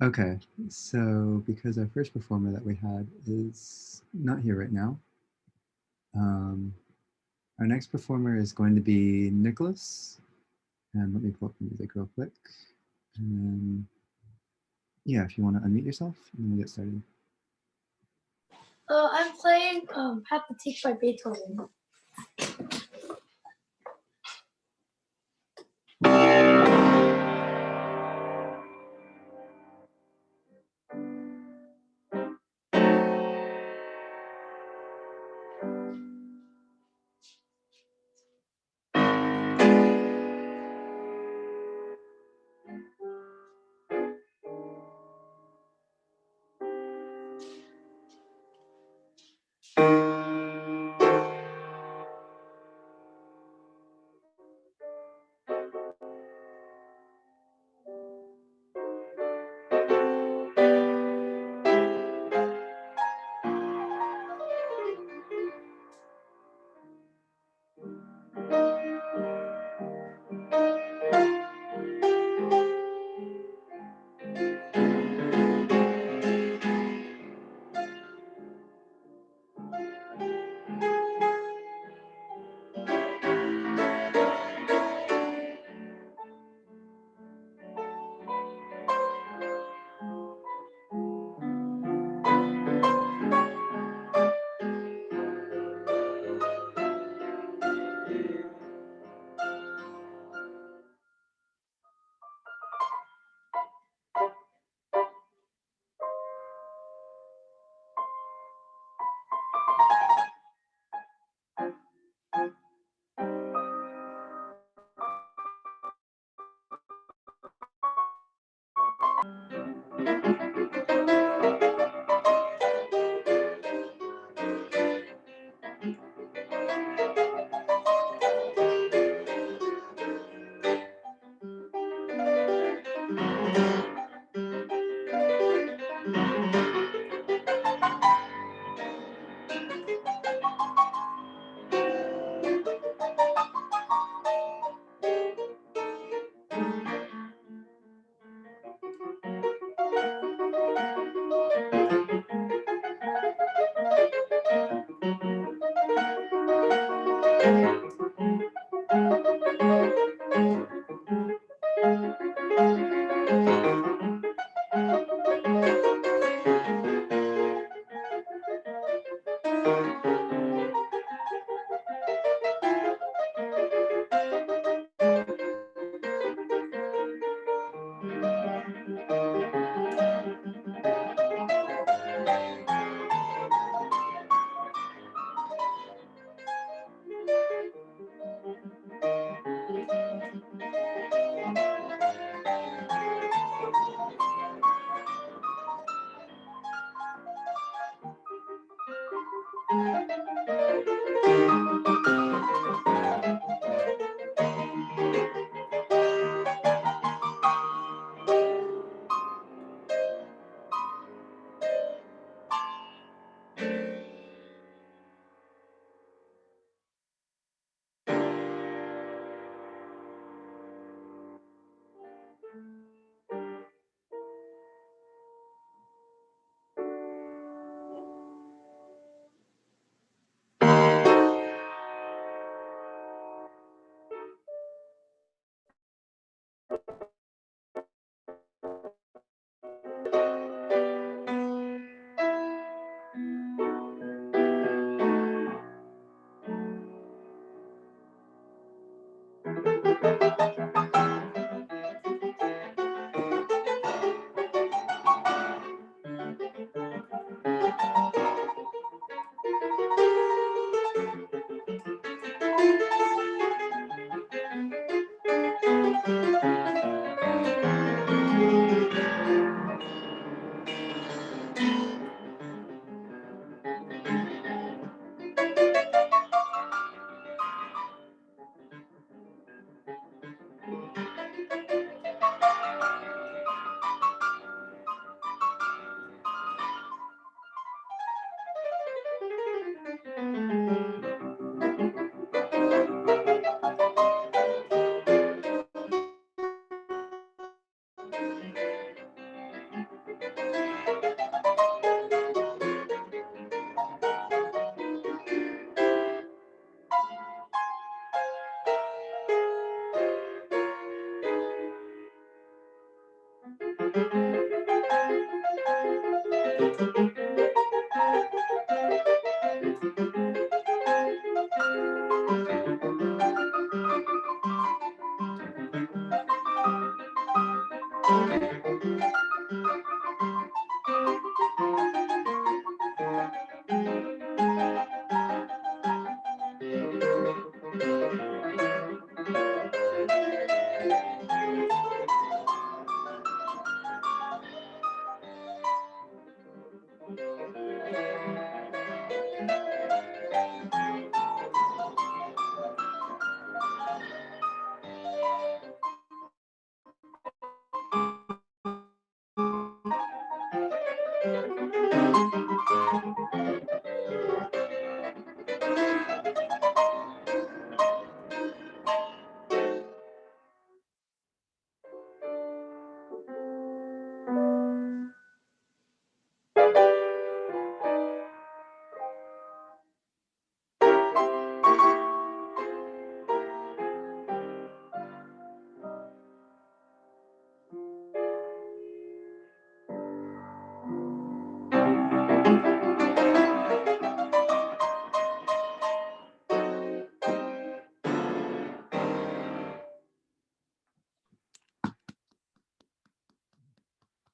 Okay, so because our first performer that we had is not here right now, um, our next performer is going to be Nicholas. And let me pull up the music real quick. And then, yeah, if you want to unmute yourself, and then we'll get started. I'm playing Pathetique by Beethoven.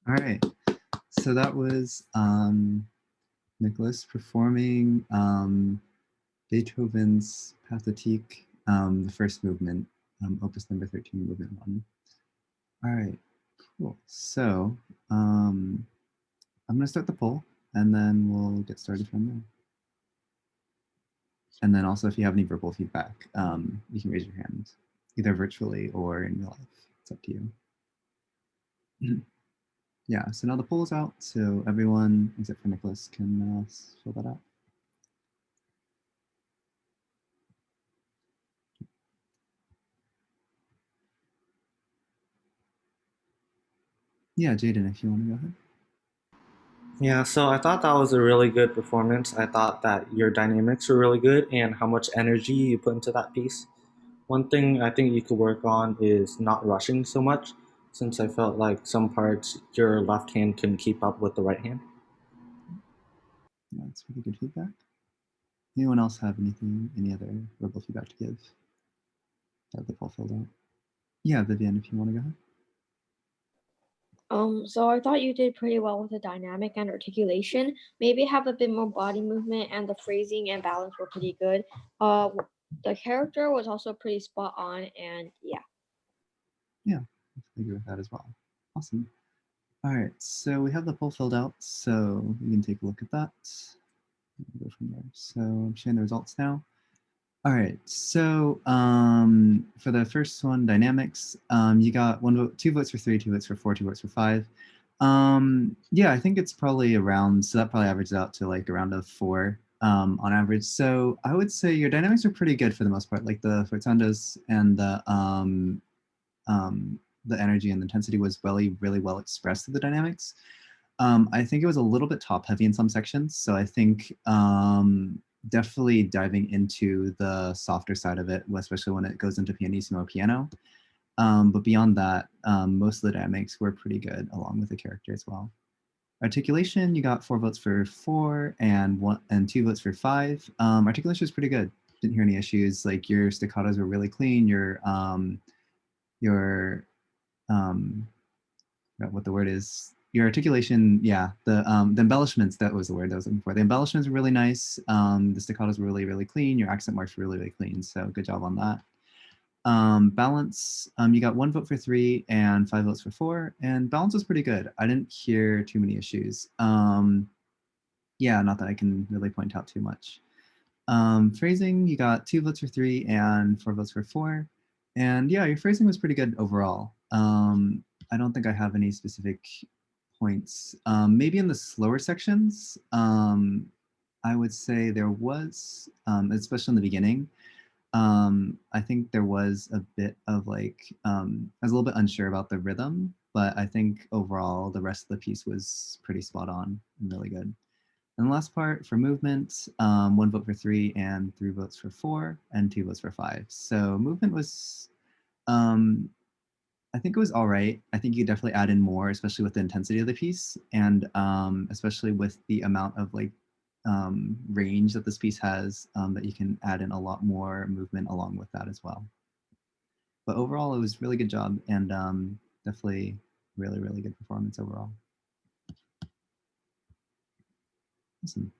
All right, so that was Nicholas performing Beethoven's Pathetique, the first movement, Opus number 13, movement 1. All right, cool. So I'm going to start the poll, and then we'll get started from there. And then also, if you have any verbal feedback, you can raise your hand, either virtually or in real life. It's up to you. Yeah, so now the poll is out, so everyone except for Nicholas can fill that out. Yeah, Jaden, if you want to go ahead. Yeah, so I thought that was a really good performance. I thought that your dynamics were really good and how much energy you put into that piece. One thing I think you could work on is not rushing so much, since I felt like some parts your left hand couldn't keep up with the right hand. Yeah, that's pretty good feedback. Anyone else have anything, any other verbal feedback to give? Have the poll filled out. Yeah, Vivian, if you want to go ahead. So I thought you did pretty well with the dynamic and articulation. Maybe have a bit more body movement, and the phrasing and balance were pretty good. The character was also pretty spot on, and yeah. Yeah, I agree with that as well. Awesome. All right, so we have the poll filled out, so we can take a look at that. We'll go from there. So I'm sharing the results now. All right, so for the first one, dynamics, you got 1 vote, 2 votes for 3, 2 votes for 4, 2 votes for 5. Yeah, I think it's probably around, so that probably averages out to like around a 4 on average. So I would say your dynamics are pretty good for the most part, like the fortandos and the energy and the intensity was really, really well expressed through the dynamics. I think it was a little bit top heavy in some sections. So I think definitely diving into the softer side of it, especially when it goes into pianissimo piano. But beyond that, most of the dynamics were pretty good along with the character as well. Articulation, you got 4 votes for 4 and 2 votes for 5. Articulation was pretty good. Didn't hear any issues. Like your staccatos were really clean. Your what the word is, your articulation, yeah, the embellishments, that was the word I was looking for. The embellishments were really nice. The staccatos were really, really clean. Your accent marks were really, really clean. So good job on that. Balance, you got 1 vote for 3 and 5 votes for 4. And balance was pretty good. I didn't hear too many issues. Yeah, not that I can really point out too much. Phrasing, you got 2 votes for 3 and 4 votes for 4. And yeah, your phrasing was pretty good overall. I don't think I have any specific points. Maybe in the slower sections, I would say there was, especially in the beginning, I think there was a bit of like, I was a little bit unsure about the rhythm, but I think overall the rest of the piece was pretty spot on and really good. And the last part for movement, 1 vote for 3 and 3 votes for 4 and 2 votes for 5. So movement was I think it was all right. I think you could definitely add in more, especially with the intensity of the piece, and especially with the amount of like range that this piece has, that you can add in a lot more movement along with that as well. But overall, it was really good job, and definitely really, really good performance overall. Awesome.